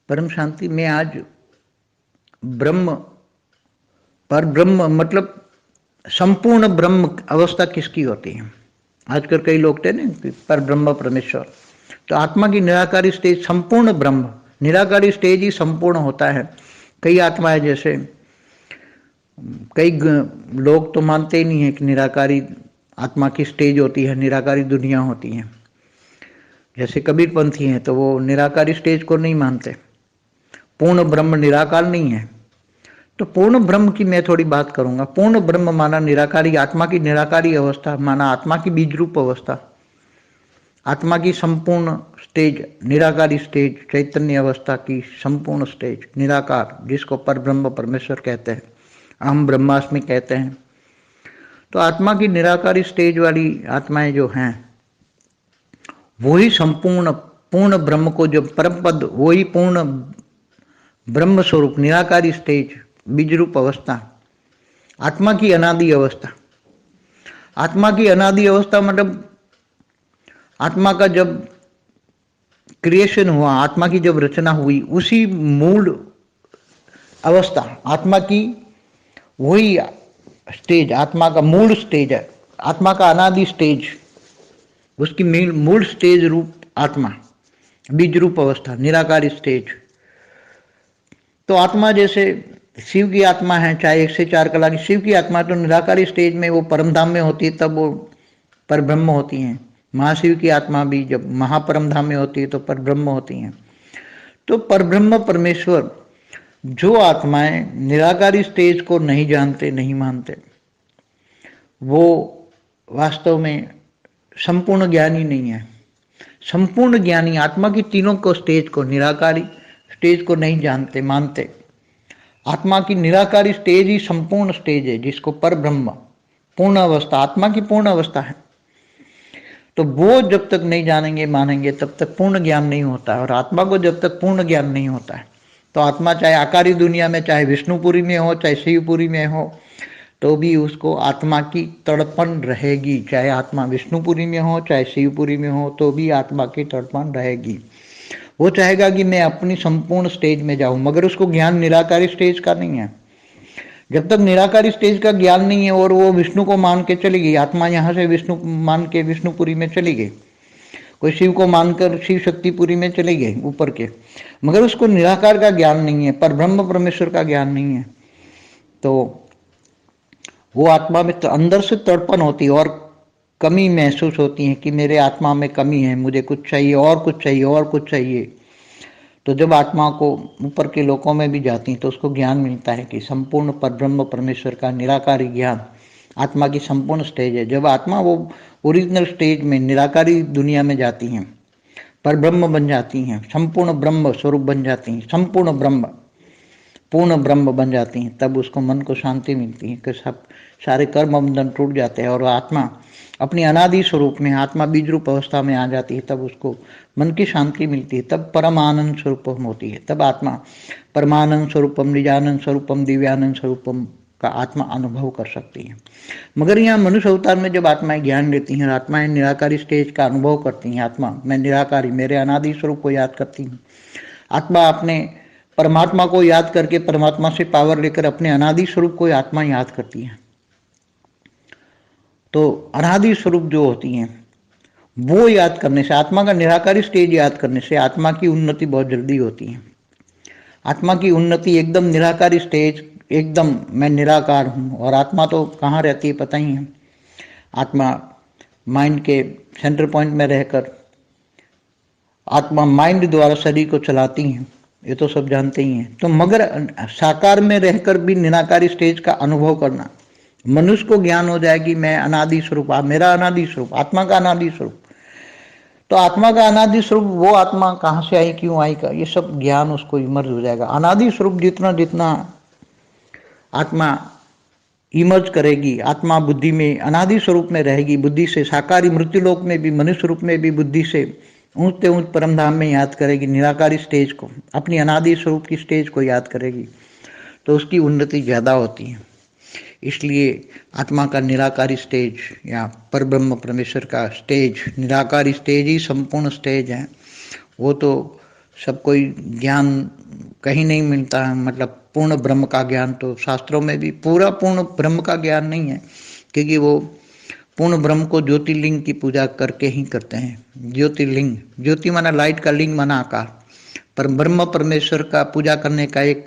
परम शांति में आज ब्रह्म, पर ब्रह्म मतलब संपूर्ण ब्रह्म अवस्था किसकी होती है? आजकल कई लोग कहते हैं ना पर ब्रह्म परमेश्वर, तो आत्मा की निराकारी स्टेज संपूर्ण ब्रह्म, निराकारी स्टेज ही संपूर्ण होता है। कई आत्माएं, जैसे कई लोग तो मानते ही नहीं है कि निराकारी आत्मा की स्टेज होती है, निराकारी दुनिया होती है। जैसे कबीरपंथी हैं तो वो निराकारी स्टेज को नहीं मानते, पूर्ण ब्रह्म निराकार नहीं है। तो पूर्ण ब्रह्म की मैं थोड़ी बात करूंगा। पूर्ण ब्रह्म माना निराकारी आत्मा की निराकारी अवस्था, माना आत्मा की बीज रूप अवस्था, आत्मा की संपूर्ण स्टेज, निराकारी स्टेज, चैतन्य अवस्था की संपूर्ण स्टेज निराकार, जिसको पर ब्रह्म परमेश्वर कहते हैं, अहम ब्रह्मास्मि कहते हैं। तो आत्मा की निराकारी स्टेज वाली आत्माएं जो हैं, वही संपूर्ण पूर्ण ब्रह्म को, जो परम पद, वही पूर्ण ब्रह्म स्वरूप निराकारी स्टेज, बीज रूप अवस्था, आत्मा की अनादि अवस्था। आत्मा की अनादि अवस्था मतलब आत्मा का जब क्रिएशन हुआ, आत्मा की जब रचना हुई, उसी मूल अवस्था, आत्मा की वही स्टेज, आत्मा का मूल स्टेज है, आत्मा का अनादि स्टेज, उसकी मूल स्टेज रूप आत्मा, बीज रूप अवस्था, निराकारी स्टेज। तो आत्मा जैसे शिव की आत्मा है, चाहे 104 कला की शिव की आत्मा, तो निराकारी स्टेज में वो परम धाम में होती है, तब वो पर ब्रह्म होती हैं। महाशिव की आत्मा भी जब महापरम धाम में होती है तो पर ब्रह्म होती हैं। तो पर ब्रह्म परमेश्वर, जो आत्माएं निराकारी स्टेज को नहीं जानते, नहीं मानते, वो वास्तव में संपूर्ण ज्ञानी नहीं है। संपूर्ण ज्ञानी आत्मा की तीनों को स्टेज को, निराकारी स्टेज को नहीं जानते, मानते। आत्मा की निराकारी स्टेज ही संपूर्ण स्टेज है, जिसको पर ब्रह्म, पूर्ण अवस्था, आत्मा की पूर्ण अवस्था है। तो वो जब तक नहीं जानेंगे, मानेंगे, तब तक पूर्ण ज्ञान नहीं होता है। और आत्मा को जब तक पूर्ण ज्ञान नहीं होता है, तो आत्मा चाहे आकारी दुनिया में, चाहे विष्णुपुरी में हो, चाहे शिवपुरी में हो, तो भी उसको आत्मा की तड़पन रहेगी। चाहे आत्मा विष्णुपुरी में हो, चाहे शिवपुरी में हो, तो भी आत्मा की तड़पन रहेगी। वो चाहेगा कि मैं अपनी संपूर्ण स्टेज में जाऊं, मगर उसको ज्ञान निराकारी स्टेज का नहीं है। जब तक निराकारी स्टेज का ज्ञान नहीं है और वो विष्णु को मान के चली गई, आत्मा यहाँ से विष्णु मान के विष्णुपुरी में चली गई, कोई शिव को मानकर शिव शक्तिपुरी में चली गई ऊपर के, मगर उसको निराकार का ज्ञान नहीं है, पर ब्रह्म परमेश्वर का ज्ञान नहीं है, तो वो आत्मा में तो अंदर से तड़पन होती है और कमी महसूस होती है कि मेरे आत्मा में कमी है, मुझे कुछ चाहिए, और कुछ चाहिए, और कुछ चाहिए। तो जब आत्मा को ऊपर के लोकों में भी जाती है तो उसको ज्ञान मिलता है कि संपूर्ण पर ब्रह्म परमेश्वर का निराकारी ज्ञान आत्मा की संपूर्ण स्टेज है। जब आत्मा वो ओरिजिनल स्टेज में निराकारी दुनिया में जाती हैं, पर ब्रह्म बन जाती हैं, संपूर्ण ब्रह्म स्वरूप बन जाती हैं, संपूर्ण ब्रह्म, पूर्ण ब्रह्म बन जाती हैं, तब उसको मन को शांति मिलती है कि सब सारे कर्म बंधन टूट जाते हैं और आत्मा अपनी अनादि स्वरूप में, आत्मा बीज रूप अवस्था में आ जाती है, तब उसको मन की शांति मिलती है, तब परमानंद स्वरूपम होती है, तब आत्मा परमानंद स्वरूपम, निजानंद स्वरूपम, दिव्यानंद स्वरूपम का आत्मा अनुभव कर सकती है। मगर यहाँ मनुष्य अवतार में जब आत्माएं ज्ञान लेती हैं, आत्माएं निराकारी स्टेज का अनुभव करती हैं, आत्मा मैं निराकारी, मेरे अनादि स्वरूप को याद करती हूँ, आत्मा अपने परमात्मा को याद करके, परमात्मा से पावर लेकर अपने अनादि स्वरूप को आत्मा याद करती है। तो अनादि स्वरूप जो होती हैं, वो याद करने से, आत्मा का निराकारी स्टेज याद करने से आत्मा की उन्नति बहुत जल्दी होती है। आत्मा की उन्नति एकदम निराकारी स्टेज, एकदम मैं निराकार हूँ, और आत्मा तो कहाँ रहती है पता ही है। आत्मा माइंड के सेंटर पॉइंट में रहकर आत्मा माइंड द्वारा शरीर को चलाती है, ये तो सब जानते ही हैं। तो मगर साकार में रहकर भी निराकारी स्टेज का अनुभव करना, मनुष्य को ज्ञान हो जाए कि मैं अनादि स्वरूप, मेरा अनादि स्वरूप, आत्मा का अनादि स्वरूप, तो आत्मा का अनादि स्वरूप, वो आत्मा कहाँ से आई, क्यों आई का, ये सब ज्ञान उसको इमर्ज हो जाएगा। अनादि स्वरूप जितना जितना आत्मा इमर्ज करेगी, आत्मा बुद्धि में अनादि स्वरूप में रहेगी, बुद्धि से साकारी मृत्यु लोक में भी, मनुष्य रूप में भी बुद्धि से ऊंचते ऊंच परम धाम में याद करेगी, निराकारी स्टेज को, अपनी अनादि स्वरूप की स्टेज को याद करेगी, तो उसकी उन्नति ज़्यादा होती है। इसलिए आत्मा का निराकारी स्टेज या पर ब्रह्म परमेश्वर का स्टेज, निराकारी स्टेज ही संपूर्ण स्टेज है। वो तो सब कोई ज्ञान कहीं नहीं मिलता है, मतलब पूर्ण ब्रह्म का ज्ञान तो शास्त्रों में भी पूरा पूर्ण ब्रह्म का ज्ञान नहीं है, क्योंकि वो पूर्ण ब्रह्म को ज्योतिर्लिंग की पूजा करके ही करते हैं। ज्योतिर्लिंग, ज्योति माना लाइट का, लिंग माना आकार, पर ब्रह्म परमेश्वर का पूजा करने का एक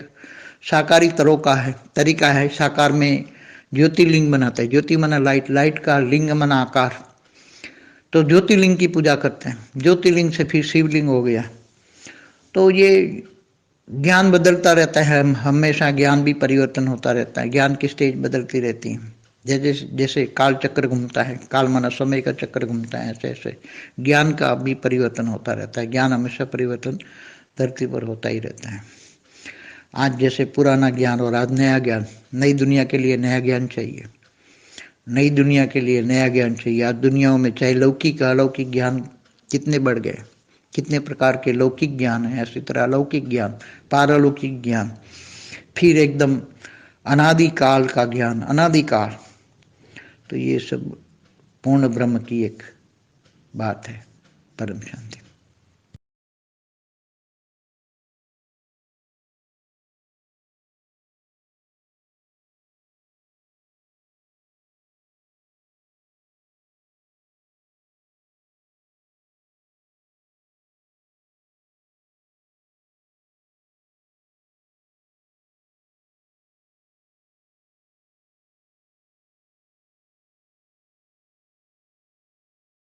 साकारी तरीका है। साकार में ज्योतिर्लिंग बनाते हैं, ज्योति माना लाइट, लाइट का लिंग माना आकार, तो ज्योतिर्लिंग की पूजा करते हैं। ज्योतिर्लिंग से फिर शिवलिंग हो गया। तो ये ज्ञान बदलता रहता है, हमेशा ज्ञान भी परिवर्तन होता रहता है, ज्ञान की स्टेज बदलती रहती है। जैसे जैसे काल चक्र घूमता है, काल माना समय का चक्र घूमता है, ऐसे ऐसे ज्ञान का भी परिवर्तन होता रहता है। ज्ञान हमेशा परिवर्तन धरती पर होता ही रहता है। आज जैसे पुराना ज्ञान और आज नया ज्ञान, नई दुनिया के लिए नया ज्ञान चाहिए, नई दुनिया के लिए नया ज्ञान चाहिए। आज दुनियाओं में चाहे लौकिक अलौकिक ज्ञान कितने बढ़ गए, कितने प्रकार के लौकिक ज्ञान है, इसी तरह अलौकिक ज्ञान, पारलौकिक ज्ञान, फिर एकदम अनादिकाल का ज्ञान, अनादिकाल। तो ये सब पूर्ण ब्रह्म की एक बात है। परम शांति।